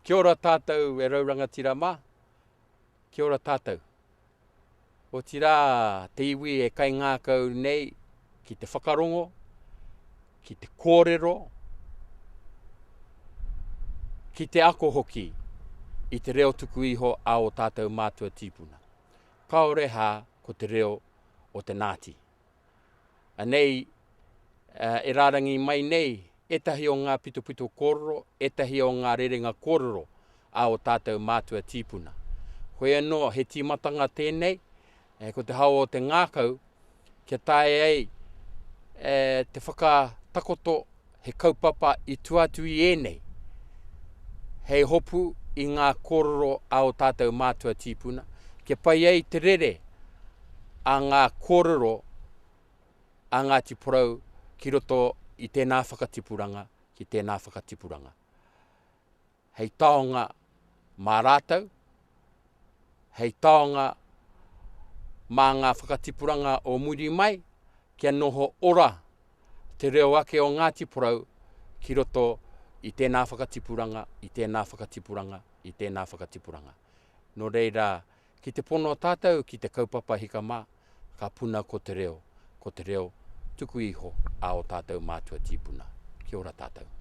Kia ora tātou e rauranga tira mā. Kia ora tātou. O tira te iwi e kai ngākau nei ki te whakarongo, ki te kōrero, ki te ako hoki i te reo tuku iho a o tātou mātua tīpuna. Kaore hā ko te reo o te Ngāti. Anei, e rārangi mai nei, etahi o ngā pitupitu kōrero, etahi o ngā rerenga kōrero a o tātou mātua tīpuna. Hoi anō, he tīmatanga tēnei, ko te hao o te ngākau, kia tae ei te whakatakoto he kaupapa i tuatui ēnei. Hei hopu i ngā kōrero a o tātou mātua tīpuna, kia pai ei te rere a ngā kōrero a Ngāti Porou ki roto i tēnā whakatipuranga, ki tēnā whakatipuranga. Hei taonga mā rātou, hei taonga mā ngā whakatipuranga o muri mai, kia noho ora te reo ake o Ngāti Porou ki roto i tēnā whakatipuranga, i tēnā whakatipuranga, i tēnā whakatipuranga. No reira, ki te pono tātou, ki te kaupapa hika mā, ka puna ko te reo tuku iho a o tātou mātua tīpuna. Kia ora tātou.